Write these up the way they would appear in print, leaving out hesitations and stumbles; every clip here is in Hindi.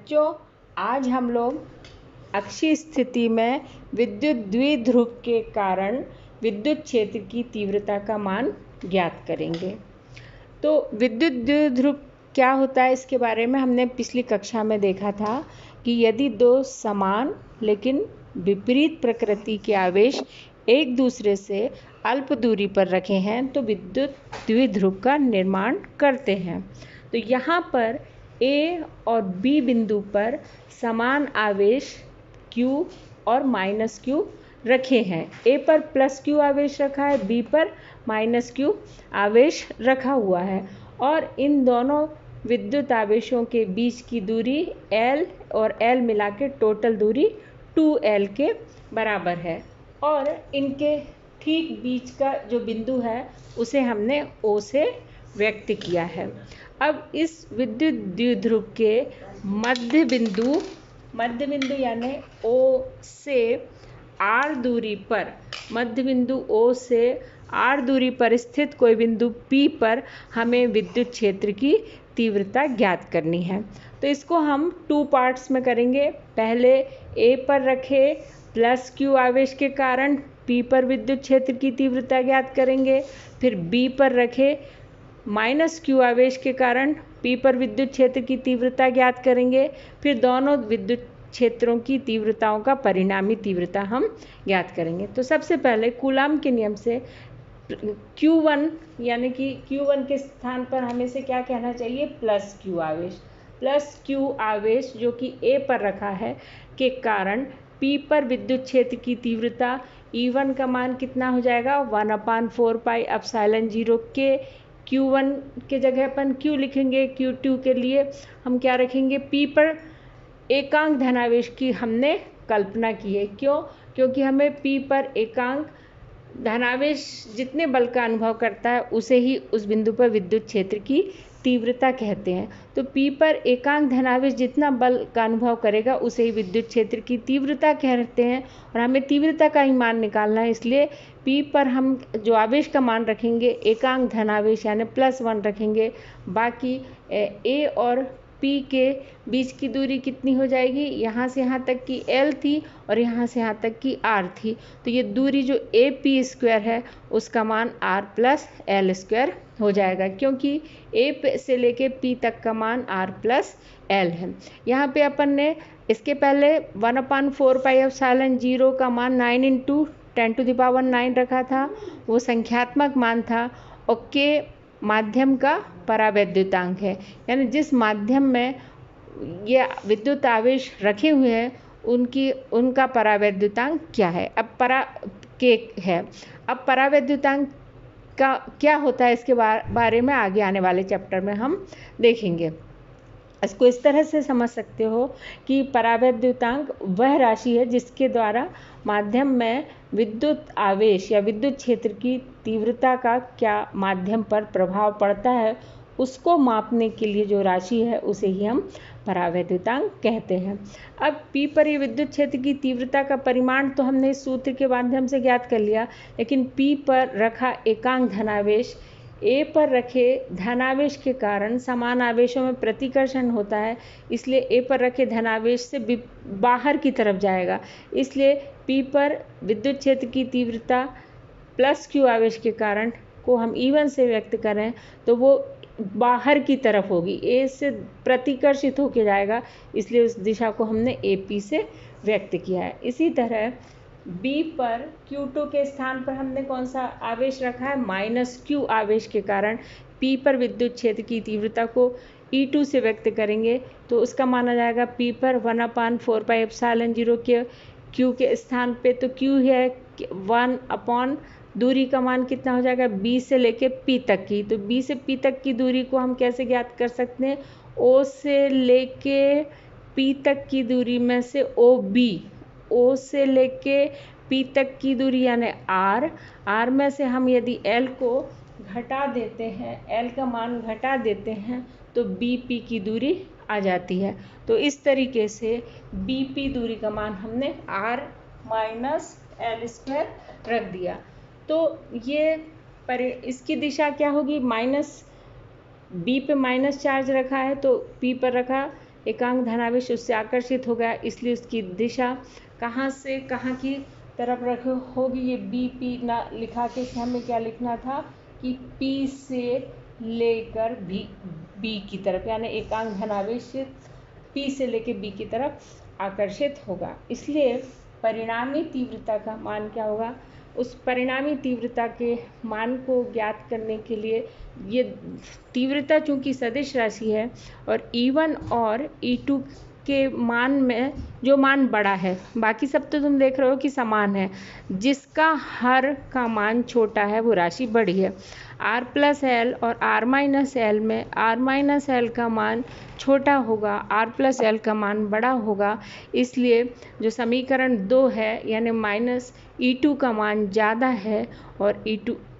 बच्चों, आज हम लोग अक्षीय स्थिति में विद्युत द्विध्रुव के कारण विद्युत क्षेत्र की तीव्रता का मान ज्ञात करेंगे। तो विद्युत द्विध्रुव क्या होता है, इसके बारे में हमने पिछली कक्षा में देखा था कि यदि दो समान लेकिन विपरीत प्रकृति के आवेश एक दूसरे से अल्प दूरी पर रखे हैं तो विद्युत द्विध्रुव का निर्माण करते हैं। तो यहाँ पर ए और बी बिंदु पर समान आवेश Q और माइनस Q रखे हैं। ए पर प्लस Q आवेश रखा है, बी पर माइनस Q आवेश रखा हुआ है और इन दोनों विद्युत आवेशों के बीच की दूरी L और L मिला के टोटल दूरी 2L के बराबर है और इनके ठीक बीच का जो बिंदु है उसे हमने O से व्यक्त किया है। अब इस विद्युत द्विध्रुव के मध्य बिंदु यानी O से R दूरी पर, मध्य बिंदु O से R दूरी पर स्थित कोई बिंदु P पर हमें विद्युत क्षेत्र की तीव्रता ज्ञात करनी है। तो इसको हम 2 पार्ट्स में करेंगे। पहले A पर रखे प्लस Q आवेश के कारण P पर विद्युत क्षेत्र की तीव्रता ज्ञात करेंगे। फिर B पर रखे माइनस Q आवेश के कारण P पर विद्युत क्षेत्र की तीव्रता ज्ञात करेंगे। फिर दोनों विद्युत क्षेत्रों की तीव्रताओं का परिणामी तीव्रता हम ज्ञात करेंगे। तो सबसे पहले कूलाम के नियम से Q1 यानी कि Q1 के स्थान पर हमें से क्या कहना चाहिए, प्लस Q आवेश जो कि A पर रखा है के कारण P पर विद्युत क्षेत्र की तीव्रता E1 का मान कितना हो जाएगा, 1/4 पाई एप्सिलॉन 0 के Q1 के जगह अपन Q लिखेंगे। Q2 के लिए हम क्या रखेंगे, P पर एकांक धनावेश की हमने कल्पना की है। क्यों? क्योंकि हमें P पर एकांक धनावेश जितने बल का अनुभव करता है उसे ही उस बिंदु पर विद्युत क्षेत्र की तीव्रता कहते हैं। तो P पर एकांक धनावेश जितना बल का अनुभव करेगा उसे ही विद्युत क्षेत्र की तीव्रता कहते हैं और हमें तीव्रता का ही मान निकालना है। इसलिए P पर हम जो आवेश का मान रखेंगे एकांक धनावेश यानी +1 रखेंगे। बाकी A और P के बीच की दूरी कितनी हो जाएगी, यहाँ से यहाँ तक की L थी और यहाँ से यहाँ तक की R थी। तो ये दूरी जो AP² है उसका मान R + L² हो जाएगा, क्योंकि A से लेके P तक का मान R + L है। यहाँ पे अपन ने इसके पहले 1/4 पाई एप्सिलॉन 0 का मान 9 × 10⁹ रखा था, वो संख्यात्मक मान था और K माध्यम का परावैद्युतांक है, यानी जिस माध्यम में ये विद्युत आवेश रखे हुए हैं उनका परावैद्युतांक क्या है। अब परावैद्युतांक का क्या होता है इसके बारे में आगे आने वाले चैप्टर में हम देखेंगे। इसको इस तरह से समझ सकते हो कि परावैद्युतांक वह राशि है जिसके द्वारा माध्यम में विद्युत आवेश या विद्युत क्षेत्र की तीव्रता का क्या माध्यम पर प्रभाव पड़ता है उसको मापने के लिए जो राशि है उसे ही हम परावैद्युतांक कहते हैं। अब P पर ये विद्युत क्षेत्र की तीव्रता का परिमाण तो हमने इस सूत्र के माध्यम से ज्ञात कर लिया, लेकिन P पर रखा एकांक धनावेश A पर रखे धनावेश के कारण समान आवेशों में प्रतिकर्षण होता है, इसलिए A पर रखे धनावेश से बाहर की तरफ जाएगा। इसलिए P पर विद्युत क्षेत्र की तीव्रता प्लस Q आवेश के कारण को हम E1 से व्यक्त करें तो वो बाहर की तरफ होगी, A से प्रतिकर्षित होके जाएगा, इसलिए उस दिशा को हमने AP से व्यक्त किया है। इसी तरह B पर Q2 के स्थान पर हमने कौन सा आवेश रखा है, -Q आवेश के कारण P पर विद्युत क्षेत्र की तीव्रता को E2 से व्यक्त करेंगे तो उसका माना जाएगा P पर 1/4 पाई एप्सिलॉन 0 के Q के स्थान पे, तो Q है 1 दूरी का मान कितना हो जाएगा, B से लेके P तक की। तो B से P तक की दूरी को हम कैसे ज्ञात कर सकते हैं, O से लेके P तक की दूरी में से O से लेके P तक की दूरी यानी R में से हम यदि L को घटा देते हैं, L का मान घटा देते हैं तो BP की दूरी आ जाती है। तो इस तरीके से BP दूरी का मान हमने R - L² रख दिया। तो ये इसकी दिशा क्या होगी, B पे माइनस चार्ज रखा है तो P पर रखा एकांक धनावेश उससे आकर्षित हो गया, इसलिए उसकी दिशा कहाँ से कहाँ की तरफ रख होगी। ये बी पी ना लिखा के हमें क्या लिखना था कि पी से लेकर बी की तरफ, यानी एकांक धनावेश पी से लेकर बी की तरफ आकर्षित होगा। इसलिए परिणामी तीव्रता का मान क्या होगा, उस परिणामी तीव्रता के मान को ज्ञात करने के लिए ये तीव्रता चूंकि सदिश राशि है और E1 और E2 के मान में जो मान बड़ा है, बाकी सब तो तुम देख रहे हो कि समान है, जिसका हर का मान छोटा है वो राशि बड़ी है। R प्लस एल और R माइनस एल में R माइनस एल का मान छोटा होगा, R प्लस एल का मान बड़ा होगा, इसलिए जो समीकरण 2 है यानी माइनस E2 का मान ज़्यादा है और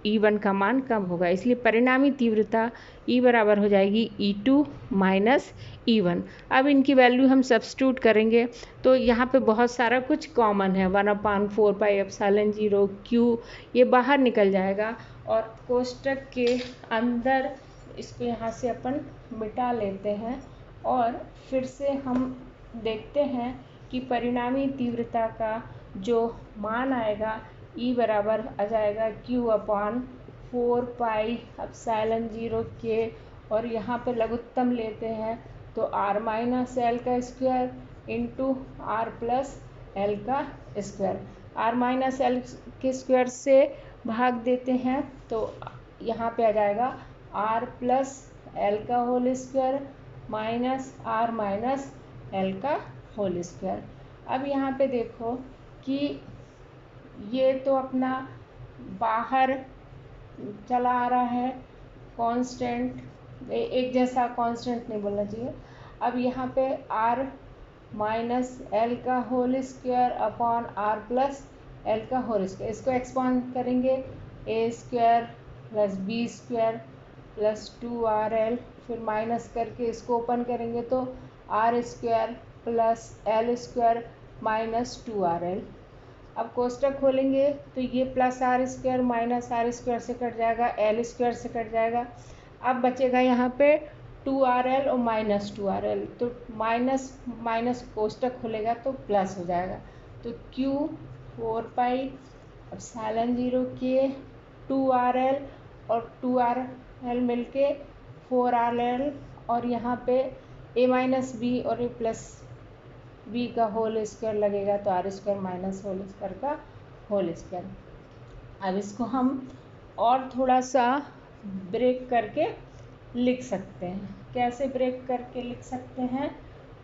E1 का मान कम होगा, इसलिए परिणामी तीव्रता E बराबर हो जाएगी E2 माइनस E1। अब इनकी वैल्यू हम सब्स्टिट्यूट करेंगे तो यहाँ पे बहुत सारा कुछ कॉमन है, 1/4 पाई एप्सिलॉन 0 Q ये बाहर निकल जाएगा और कोष्टक के अंदर इसको यहाँ से अपन मिटा लेते हैं और फिर से हम देखते हैं कि परिणामी तीव्रता का जो मान आएगा E बराबर आ जाएगा Q/4 पाई एप्सिलॉन 0 K, और यहाँ पे लघुत्तम लेते हैं तो R माइनस एल का square into R plus L का स्क्वायर। R माइनस एल के स्क्वायर से भाग देते हैं तो यहाँ पे आ जाएगा R प्लस एल का whole square minus R minus L का होल स्क्वायर। अब यहाँ पे देखो कि ये तो अपना बाहर चला आ रहा है कांस्टेंट, एक जैसा कांस्टेंट नहीं बोलना चाहिए। अब यहाँ पे R माइनस एल का whole square upon R plus L का होल स्क्वायर, इसको एक्सपांड करेंगे A square plus B square plus 2RL, फिर माइनस करके इसको ओपन करेंगे तो R square plus L square minus 2RL। अब कोष्टक खोलेंगे तो ये plus R square minus R square से कट जाएगा, एल स्क्वायर से कट जाएगा। अब बचेगा यहाँ पे 2RL और माइनस 2RL, तो माइनस माइनस कोष्टक खुलेगा तो प्लस हो जाएगा, तो Q 4 pi epsilon 0 K 2RL और 2RL मिलके 4RL, और यहाँ पे a माइनस बी और a प्लस बी का होल स्क्वायर लगेगा तो R square minus whole square का होल स्क्वायर। अब इसको हम और थोड़ा सा ब्रेक करके लिख सकते हैं। कैसे ब्रेक करके लिख सकते हैं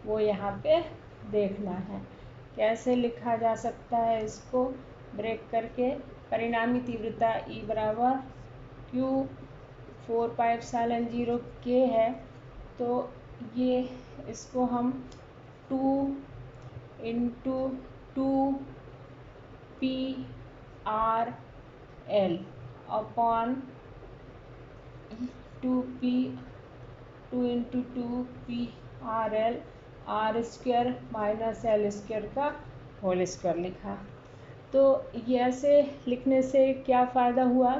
वो यहाँ पे देखना है, कैसे लिखा जा सकता है इसको ब्रेक करके। परिणामी तीव्रता E बराबर Q 4 पाई एप्सिलॉन 0 K है, तो ये इसको हम 2 into 2PRL upon 2 into 2PRL R square minus L square का होल स्क्वायर लिखा। तो ये ऐसे लिखने से क्या फ़ायदा हुआ,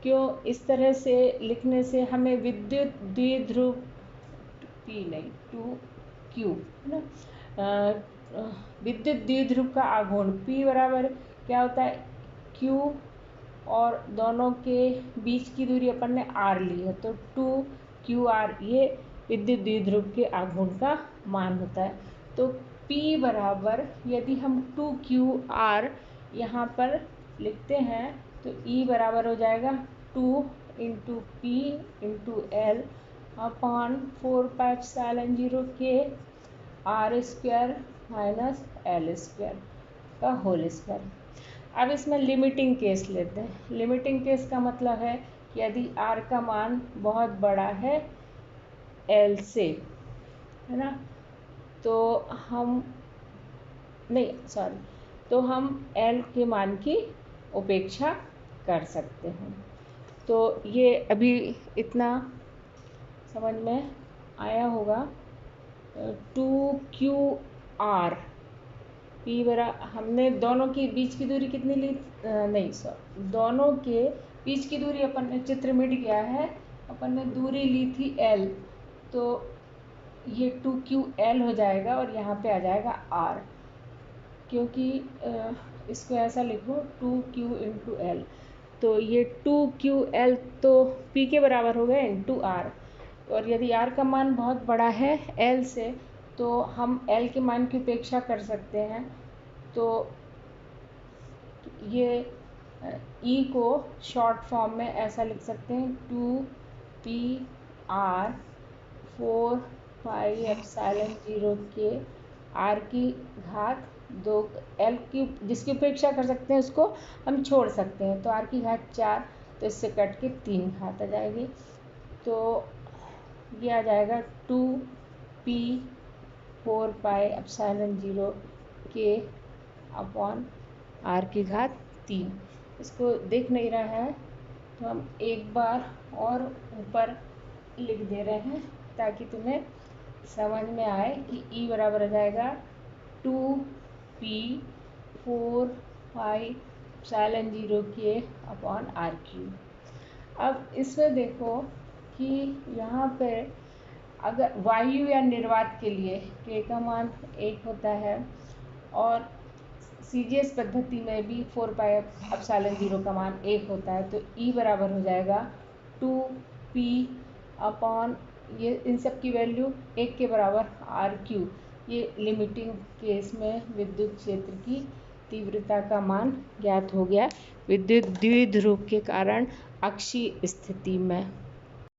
क्यों इस तरह से लिखने से हमें विद्युत द्विध्रुव P नहीं 2Q है ना, विद्युत द्विध्रुव का आघूर्ण P बराबर क्या होता है Q, और दोनों के बीच की दूरी अपन ने R ली है तो 2QR, ये विद्युत द्विध्रुव के आघूर्ण का मान होता है। तो P बराबर यदि हम 2QR यहाँ पर लिखते हैं तो E बराबर हो जाएगा 2 into P into L upon 4 pi epsilon 0 K R square minus L square का होल स्क्वायर। अब इसमें लिमिटिंग केस लेते हैं। लिमिटिंग केस का मतलब है कि यदि R का मान बहुत बड़ा है L से, है ना, तो हम L के मान की उपेक्षा कर सकते हैं। तो ये अभी इतना समझ में आया होगा। 2QR P बराबर हमने दोनों के बीच की दूरी कितनी ली, दोनों के बीच की दूरी अपन ने चित्र मिट गया है, अपन ने दूरी ली थी L, तो ये 2QL हो जाएगा और यहाँ पे आ जाएगा R, क्योंकि इसको ऐसा लिखो 2Q इंटू L, तो ये 2QL तो P के बराबर हो गया इंटू R। और यदि R का मान बहुत बड़ा है L से तो हम L के मान की उपेक्षा कर सकते हैं। तो ये E को शॉर्ट फॉर्म में ऐसा लिख सकते हैं 2PR 4πε0 के R की घात 2, L की जिसकी उपेक्षा कर सकते हैं उसको हम छोड़ सकते हैं, तो R की घात 4, तो इससे कट के 3 घात आ जाएगी। तो ये आ जाएगा 2P 4πε0 के अपॉन R की घात 3। इसको देख नहीं रहा है तो हम एक बार और ऊपर लिख दे रहे हैं ताकि तुम्हें समझ में आए कि E बराबर आ जाएगा 2P 4πε0 के अपॉन R3। अब इसमें देखो कि यहाँ पे अगर वायु या निर्वात के लिए K का मान 1 होता है और CGS पद्धति में भी 4πε0 का मान 1 होता है, तो E बराबर हो जाएगा 2P अपॉन ये इन सब की वैल्यू 1 के बराबर RQ। ये लिमिटिंग केस में विद्युत क्षेत्र की तीव्रता का मान ज्ञात हो गया विद्युत द्विध्रुव के कारण अक्षीय स्थिति में।